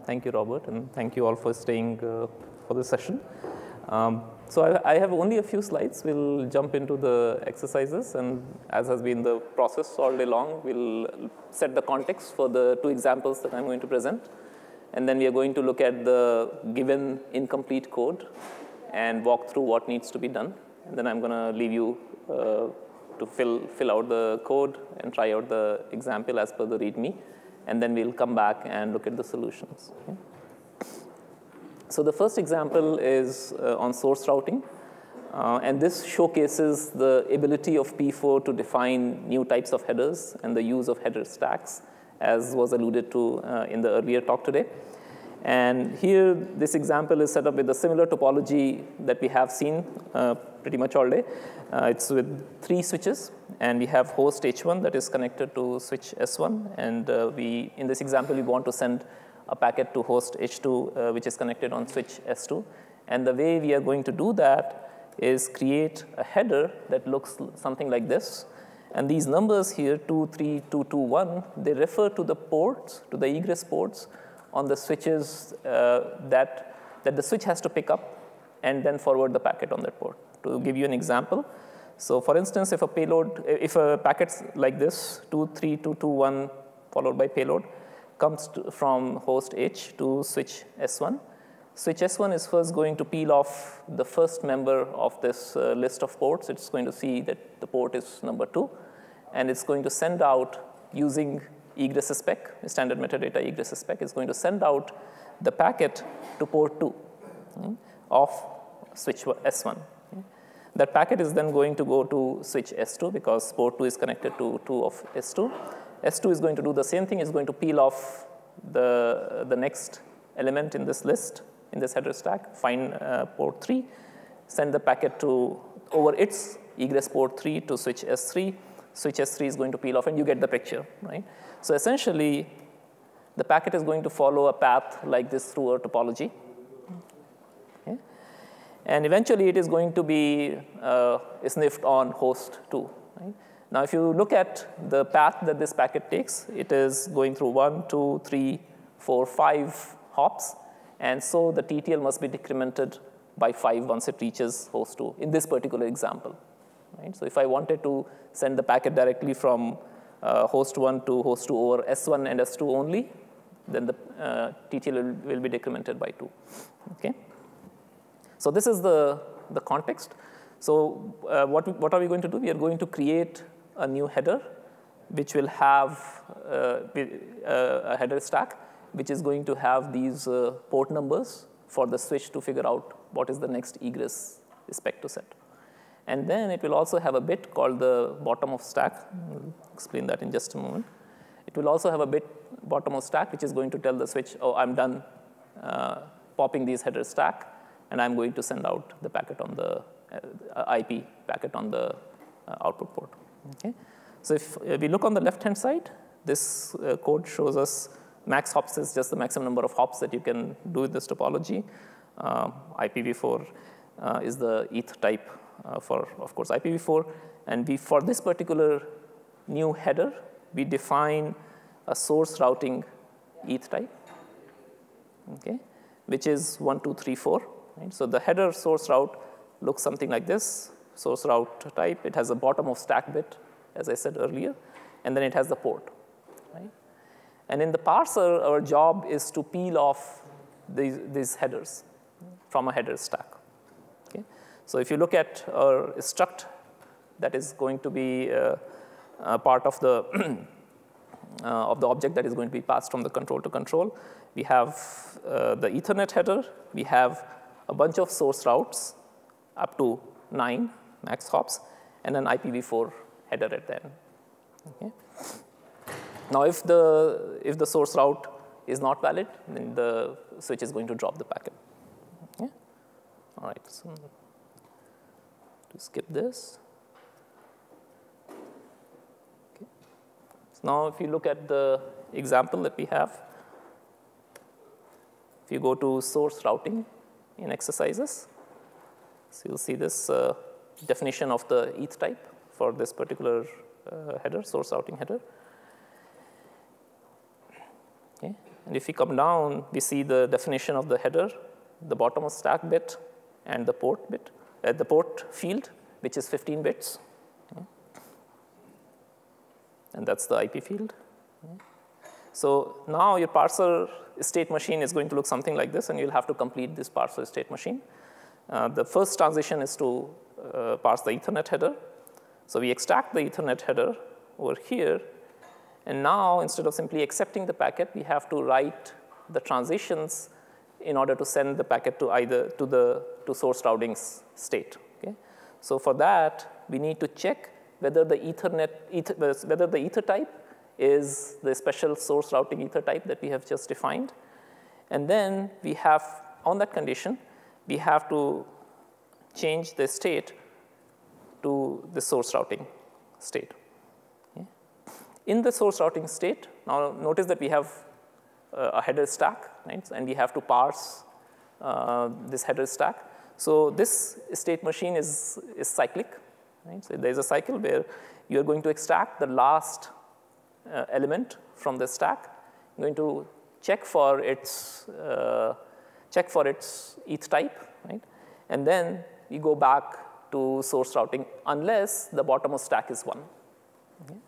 Thank you, Robert, and thank you all for staying for this session. So I have only a few slides. We'll jump into the exercises, and as has been the process all day long, we'll set the context for the two examples that I'm going to present. And then we are going to look at the given incomplete code and walk through what needs to be done. And then I'm going to leave you to fill out the code and try out the example as per the README. And then we'll come back and look at the solutions. Okay? So the first example is on source routing. And this showcases the ability of P4 to define new types of headers and the use of header stacks, as was alluded to in the earlier talk today. And here, this example is set up with a similar topology that we have seen pretty much all day. It's with 3 switches, and we have host H1 that is connected to switch S1. And in this example, we want to send a packet to host H2, which is connected on switch S2. And the way we are going to do that is create a header that looks something like this. And these numbers here, 2, 3, 2, 2, 1, they refer to the ports, to the egress ports on the switches that the switch has to pick up and then forward the packet on that port. To give you an example, so for instance, if a packet like this, 2, 3, 2, 2, 1, followed by payload, comes from host H to switch S1, switch S1 is first going to peel off the first member of this list of ports. It's going to see that the port is number 2, and it's going to send out using egress spec, standard metadata egress spec, is going to send out the packet to port 2 of switch S1. That packet is then going to go to switch S2 because port 2 is connected to 2 of S2. S2 is going to do the same thing, is going to peel off the next element in this list, in this header stack, find port 3, send the packet over its egress port 3 to switch S3. Switch S3 is going to peel off, and you get the picture, right? So essentially, the packet is going to follow a path like this through a topology. Okay? And eventually, it is going to be sniffed on host 2. Right? Now, if you look at the path that this packet takes, it is going through 1, 2, 3, 4, 5 hops. And so the TTL must be decremented by 5 once it reaches host 2 in this particular example. Right? So if I wanted to send the packet directly from host 1 to host 2 over S1 and S2 only, then the TTL will be decremented by 2. Okay? So this is the context. So what are we going to do? We are going to create a new header, which will have a header stack, which is going to have these port numbers for the switch to figure out what is the next egress spec to set. And then it will also have a bit called the bottom of stack. I'll explain that in just a moment. It will also have a bit bottom of stack, which is going to tell the switch, oh, I'm done popping these header stack, and I'm going to send out the packet on the IP packet on the output port. Okay? So if we look on the left-hand side, this code shows us max hops is just the maximum number of hops that you can do with this topology. IPv4 is the ETH type for, of course, IPv4. And for this particular new header, we define a source routing ETH type, okay, which is 1, 2, 3, 4. Right? So the header source route looks something like this, source route type. It has a bottom of stack bit, as I said earlier, and then it has the port. Right? And in the parser, our job is to peel off these headers from a header stack. Okay? So if you look at our struct that is going to be part of the object that is going to be passed from the control to control, we have the Ethernet header. We have a bunch of source routes up to 9 max hops, and an IPv4 header at the end. Okay? Now, if the source route is not valid, then the switch is going to drop the packet. Okay? All right, so to skip this. Okay. So now, if you look at the example that we have, if you go to source routing in exercises, so you'll see this definition of the ETH type for this particular header, source routing header. Okay? And if we come down, we see the definition of the header, the bottom of stack bit, and the port bit, the port field, which is 15 bits. Okay? And that's the IP field. Okay? So now your parser state machine is going to look something like this, and you'll have to complete this parser state machine. The first transition is to parse the Ethernet header. So we extract the Ethernet header over here. And now, instead of simply accepting the packet, we have to write the transitions in order to send the packet to either to source routing state. Okay? So for that, we need to check whether the whether the ether type is the special source routing ether type that we have just defined. And then we have, on that condition, we have to change the state to the source routing state. Okay? In the source routing state, now notice that we have a header stack, right? And we have to parse this header stack. So this state machine is cyclic, right? So there's a cycle where you're going to extract the last element from the stack. You're going to check for its ETH type, right? And then we go back to source routing unless the bottom of stack is 1. Okay?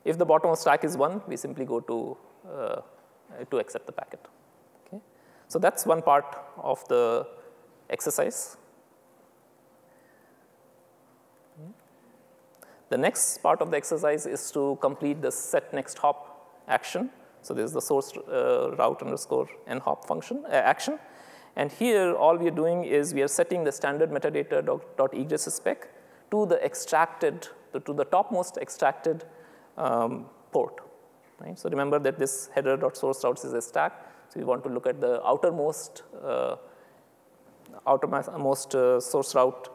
If the bottom of stack is 1, we simply go to accept the packet. Okay? So that's one part of the exercise. The next part of the exercise is to complete the set next hop action. So this is the source route underscore nhop function action. And here, all we are doing is we are setting the standard metadata dot egress spec to the extracted, to the topmost extracted port. Right? So remember that this header dot source routes is a stack. So we want to look at the outermost source route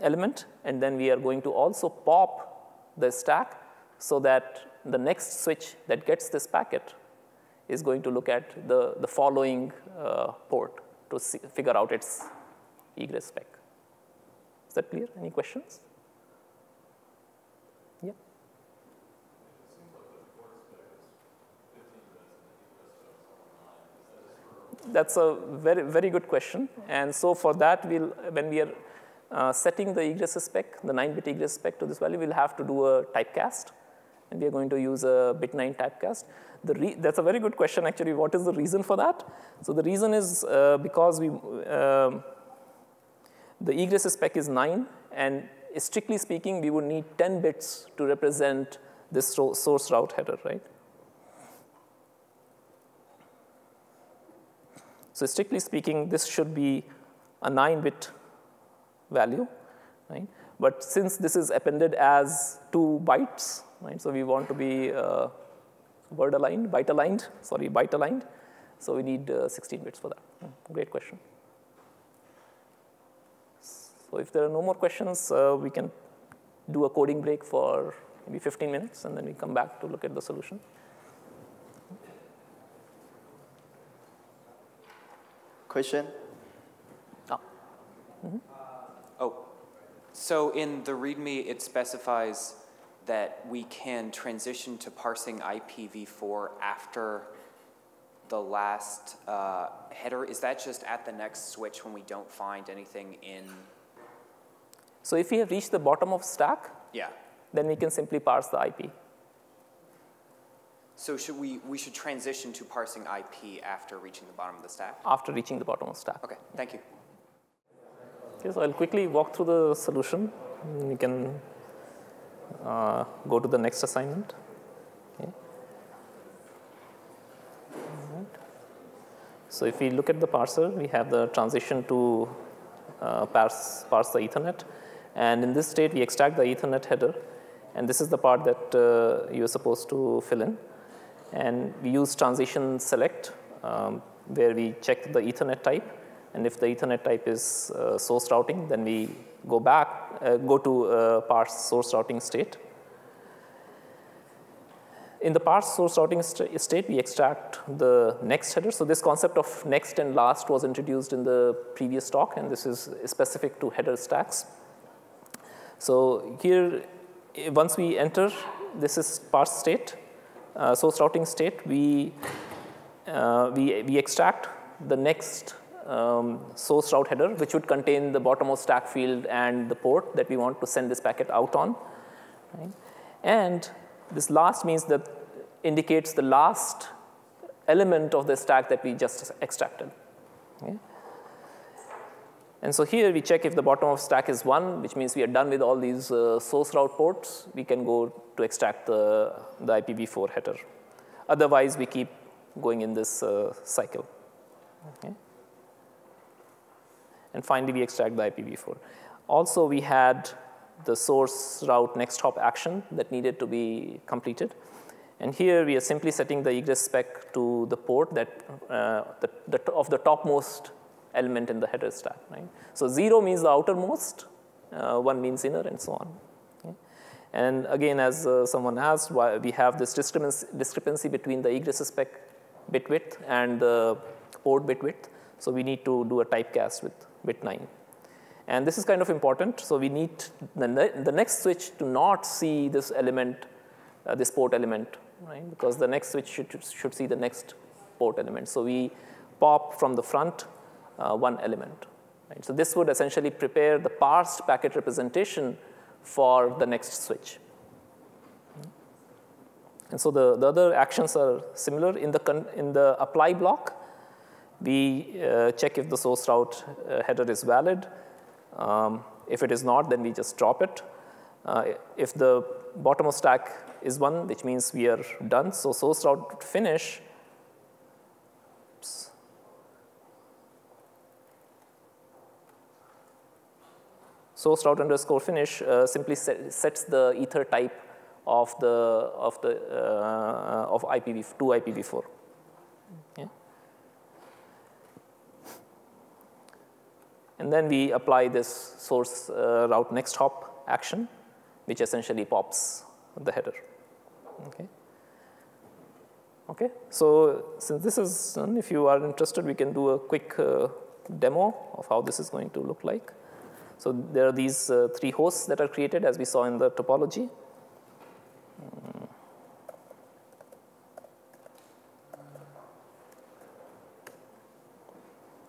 element, and then we are going to also pop the stack so that the next switch that gets this packet is going to look at the following port to figure out its egress spec. Is that clear? Any questions? Yeah. That's a very, very good question. And so for that, when we are setting the egress spec, the 9-bit egress spec to this value, we'll have to do a typecast. And we are going to use a bit9 typecast. That's a very good question, actually. What is the reason for that? So the reason is because the egress spec is 9, and strictly speaking, we would need 10 bits to represent this source route header, right? So strictly speaking, this should be a 9-bit value, right? But since this is appended as 2 bytes, right? So we want to be byte aligned. So we need 16 bits for that. Great question. So if there are no more questions, we can do a coding break for maybe 15 minutes, and then we come back to look at the solution. Question? So in the README, it specifies that we can transition to parsing IPv4 after the last header. Is that just at the next switch when we don't find anything in? So if we have reached the bottom of stack, yeah, then we can simply parse the IP. So we should transition to parsing IP after reaching the bottom of the stack? After reaching the bottom of stack. Okay, thank you. Okay, so I'll quickly walk through the solution. We can go to the next assignment. Okay. Right. So if we look at the parser, we have the transition to parse the Ethernet. And in this state, we extract the Ethernet header. And this is the part that you're supposed to fill in. And we use transition select, where we check the Ethernet type. And if the Ethernet type is source routing, then we go to parse source routing state. In the parse source routing state, we extract the next header. So this concept of next and last was introduced in the previous talk, and this is specific to header stacks. So here, once we enter, this is parse state, source routing state, we extract the next source route header, which would contain the bottommost stack field and the port that we want to send this packet out on. Right? And this last means that indicates the last element of the stack that we just extracted. Okay? And so here we check if the bottom of stack is 1, which means we are done with all these source route ports. We can go to extract the IPv4 header. Otherwise, we keep going in this cycle. Okay? And finally, we extract the IPv4. Also, we had the source route next hop action that needed to be completed. And here, we are simply setting the egress spec to the port that of the topmost element in the header stack. Right? So 0 means the outermost, 1 means inner, and so on. Okay? And again, as someone asked, why we have this discrepancy between the egress spec bit width and the port bit width. So we need to do a typecast with bit 9. And this is kind of important. So we need the next switch to not see this element, this port element, right? Because the next switch should see the next port element. So we pop from the front 1 element. Right? So this would essentially prepare the parsed packet representation for the next switch. And so the other actions are similar. In the apply block, we check if the source route header is valid. If it is not, then we just drop it. If the bottom of stack is 1, which means we are done. So source route finish. Oops. Source route underscore finish simply sets the ether type of IPv4 to IPv4. Yeah. And then we apply this source route next hop action, which essentially pops the header. Okay. Okay. So since this is done, if you are interested, we can do a quick demo of how this is going to look like. So there are these 3 hosts that are created, as we saw in the topology.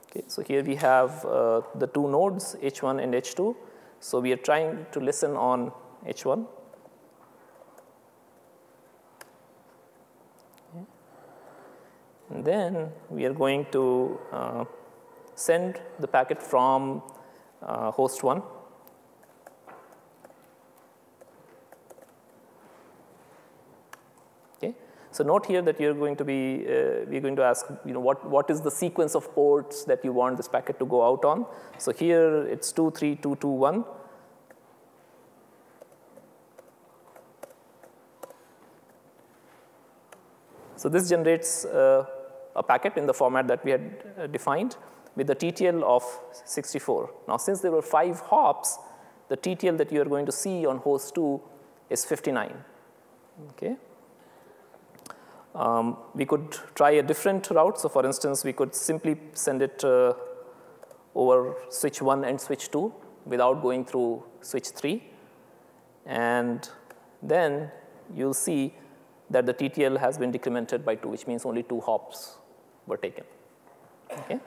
Okay, so here we have the 2 nodes, H1 and H2. So we are trying to listen on H1. Okay. And then we are going to send the packet from host 1. Okay. So note here that you're going to be, we're going to ask, what is the sequence of ports that you want this packet to go out on? So here it's 2, 3, 2, 2, 1. So this generates a packet in the format that we had defined, with the TTL of 64. Now, since there were 5 hops, the TTL that you are going to see on host 2 is 59. Okay. We could try a different route. So for instance, we could simply send it over switch 1 and switch 2 without going through switch 3. And then you'll see that the TTL has been decremented by 2, which means only 2 hops were taken. Okay.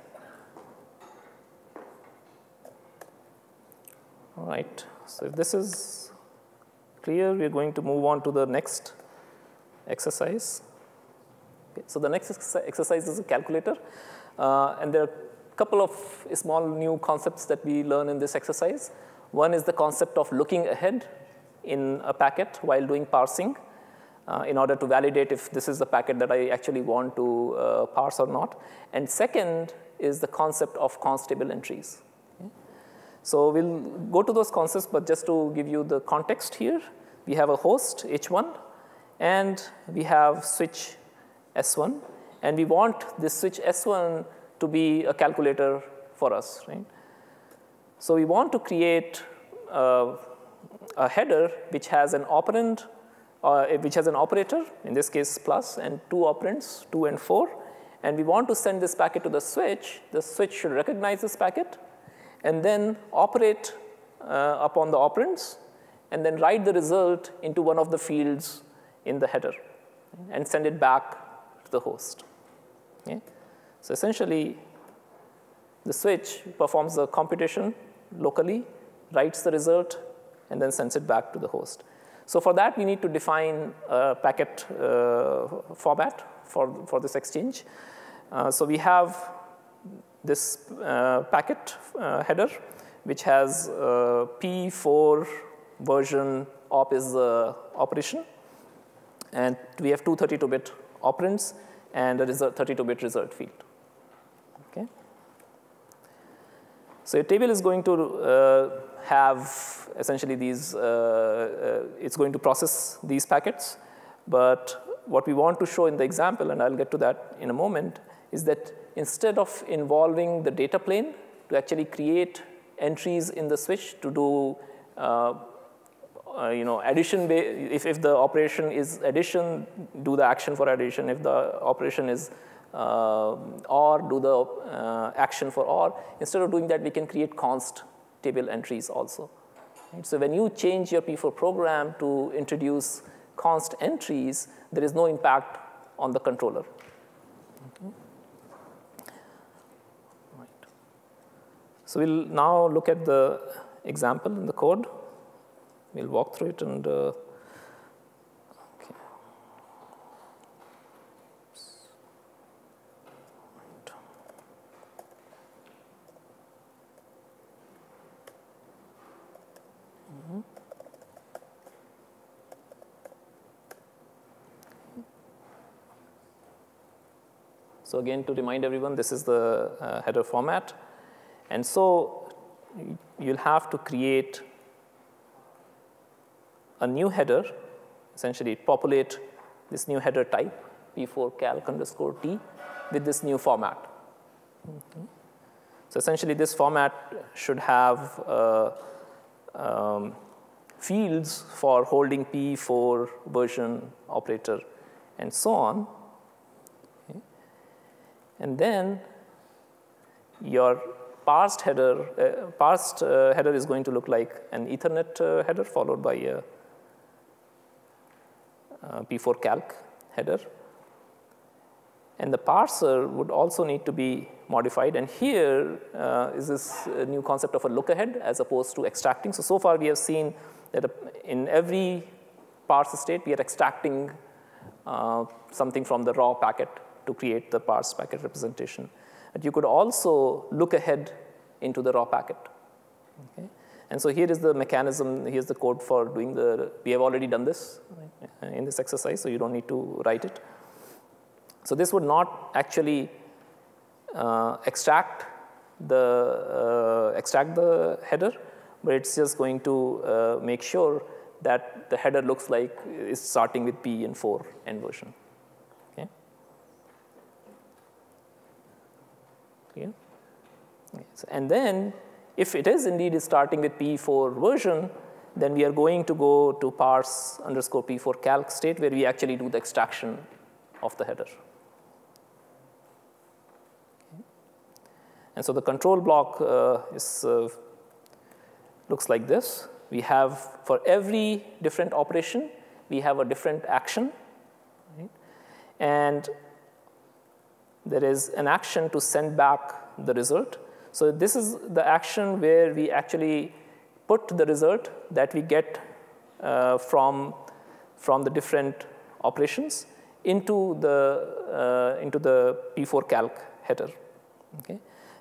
All right, so if this is clear, we're going to move on to the next exercise. Okay, so the next exercise is a calculator. And there are a couple of small new concepts that we learn in this exercise. One is the concept of looking ahead in a packet while doing parsing in order to validate if this is the packet that I actually want to parse or not. And second is the concept of constable entries. So we'll go to those concepts, but just to give you the context here, we have a host, H1, and we have switch S1. And we want this switch S1 to be a calculator for us, right? So we want to create a header which has an operand, which has an operator, in this case plus, and 2 operands, 2 and 4. And we want to send this packet to the switch. The switch should recognize this packet and then operate upon the operands and then write the result into one of the fields in the header and send it back to the host. Okay? So essentially, the switch performs the computation locally, writes the result, and then sends it back to the host. So for that, we need to define a packet format for this exchange. So we have this packet header, which has P4 version op is the operation. And we have two 32-bit operands and a 32-bit result field. Okay? So a table is going to have essentially these, it's going to process these packets. But what we want to show in the example, and I'll get to that in a moment, is that instead of involving the data plane to actually create entries in the switch to do addition, if the operation is addition, do the action for addition. If the operation is OR, do the action for OR. Instead of doing that, we can create const table entries also. Right? So when you change your P4 program to introduce const entries, there is no impact on the controller. Okay. Right. So we'll now look at the example in the code. We'll walk through it and okay. Right. Mm-hmm. So again, to remind everyone, this is the header format. And so you'll have to create a new header, essentially populate this new header type, p4calc_t, with this new format. Okay. So essentially, this format should have fields for holding p4 version operator and so on. Okay. And then your parsed header, header is going to look like an Ethernet header followed by a P4 calc header. And the parser would also need to be modified. And here is this new concept of a look ahead as opposed to extracting. So far we have seen that in every parse state, we are extracting something from the raw packet to create the parse packet representation. But you could also look ahead into the raw packet. Okay? And so here is the mechanism, here's the code for doing we have already done this in this exercise, so you don't need to write it. So this would not actually extract the header, but it's just going to make sure that the header looks like it's starting with P and 4 end version. Okay? Clear? Okay. So, and then if it is indeed starting with P4 version, then we are going to go to parse_P4 calc state where we actually do the extraction of the header. Okay. And so the control block looks like this. We have, for every different operation, we have a different action. Right? And there is an action to send back the result. So this is the action where we actually put the result that we get from the different operations into the P4 calc header. Okay?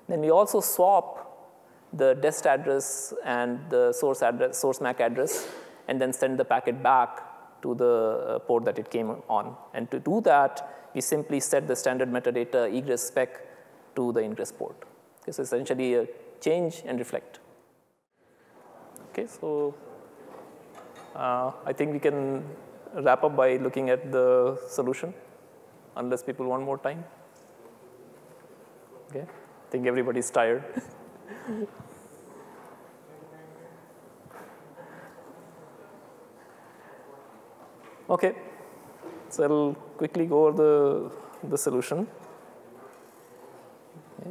Then we also swap the dest address and the source MAC address, and then send the packet back to the port that it came on. And to do that, we simply set the standard metadata egress spec to the ingress port. It's essentially a change and reflect. Okay, so I think we can wrap up by looking at the solution, unless people want more time. Okay, I think everybody's tired. Okay, so I'll quickly go over the solution. Okay.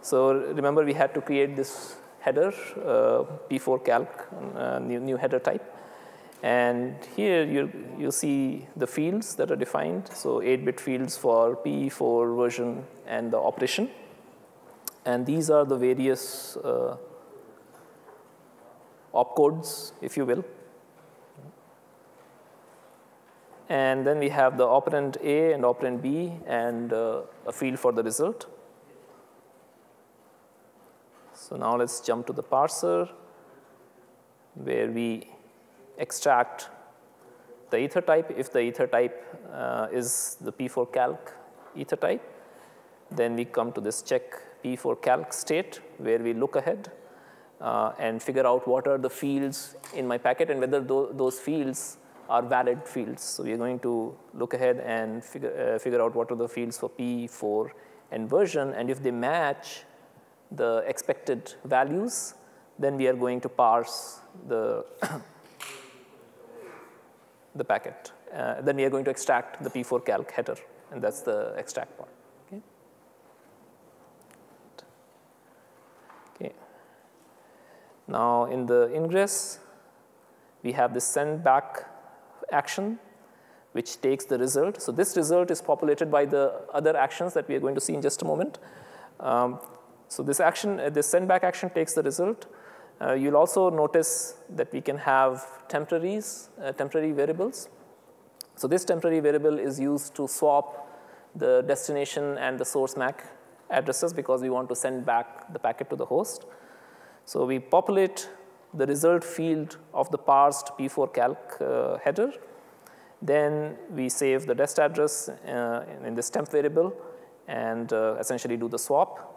So remember, we had to create this header, P4 calc, new header type. And here you see the fields that are defined, so 8-bit fields for P4 version and the operation. And these are the various opcodes, if you will. And then we have the operand A and operand B and a field for the result. So now let's jump to the parser, where we extract the ether type. If the ether type is the P4 calc ether type, then we come to this check P4 calc state, where we look ahead and figure out what are the fields in my packet and whether those fields are valid fields. So we are going to look ahead and figure out what are the fields for P4 and version, and if they match the expected values, then we are going to parse the the packet. Then we are going to extract the P4 calc header, and that's the extract part. Okay. Okay. Now in the ingress, we have this send back action, which takes the result. So this result is populated by the other actions that we are going to see in just a moment. So this action, this send back action takes the result. You'll also notice that we can have temporary variables. So this temporary variable is used to swap the destination and the source MAC addresses because we want to send back the packet to the host. So we populate the result field of the parsed P4 calc header. Then we save the dest address in this temp variable and essentially do the swap.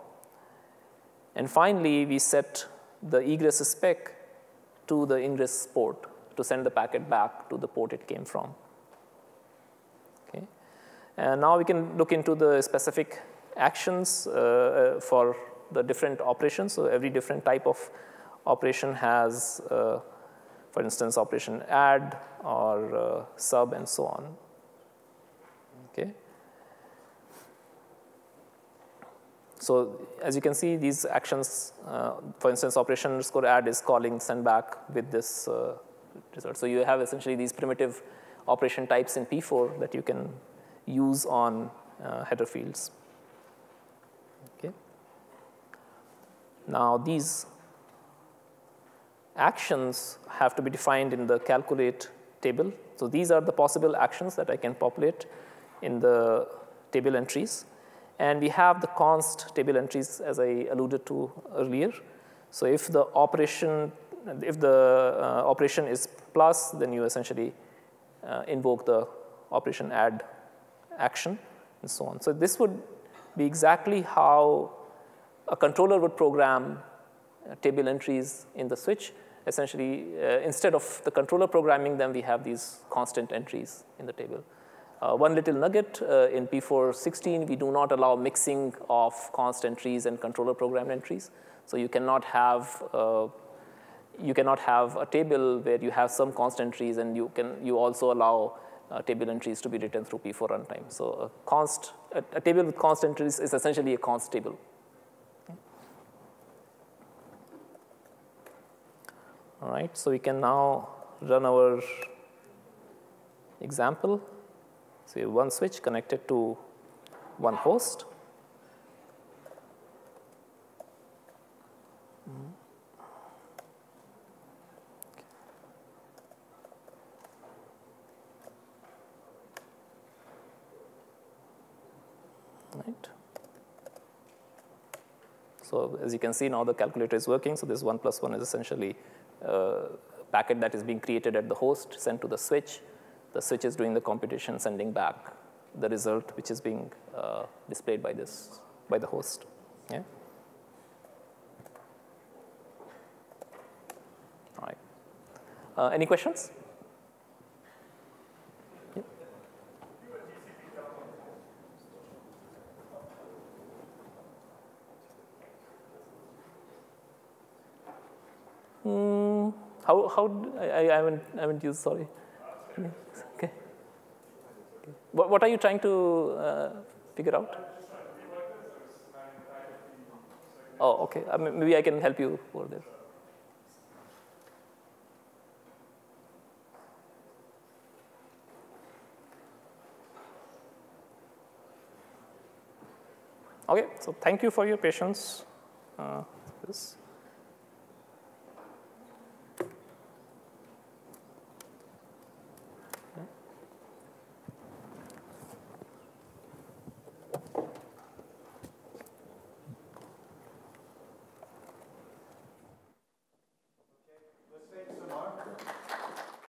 And finally, we set the egress spec to the ingress port to send the packet back to the port it came from. Okay. And now we can look into the specific actions for the different operations. So every different type of operation has, for instance, operation add or sub and so on. Okay. So as you can see, these actions, for instance, operation underscore add is calling send back with this result. So you have essentially these primitive operation types in P4 that you can use on header fields. Okay. Now these actions have to be defined in the calculate table. So these are the possible actions that I can populate in the table entries. And we have the const table entries, as I alluded to earlier. So if the operation is plus, then you essentially invoke the operation add action and so on. So this would be exactly how a controller would program table entries in the switch. Essentially, instead of the controller programming them, we have these constant entries in the table. One little nugget, in P4.16, we do not allow mixing of const entries and controller programmed entries. So you cannot have a table where you have some const entries and you also allow table entries to be written through P4 runtime. So a table with const entries is essentially a const table. Okay. All right, so we can now run our example. So you have one switch connected to one host. Right. So as you can see, now the calculator is working. So this 1 + 1 is essentially a packet that is being created at the host, sent to the switch. The switch is doing the computation, sending back the result, which is being displayed by the host. Yeah. All right. Any questions? Yeah. I haven't used, sorry. Okay. What are you trying to figure out? Oh, okay. Maybe I can help you over there. Okay, so thank you for your patience. This.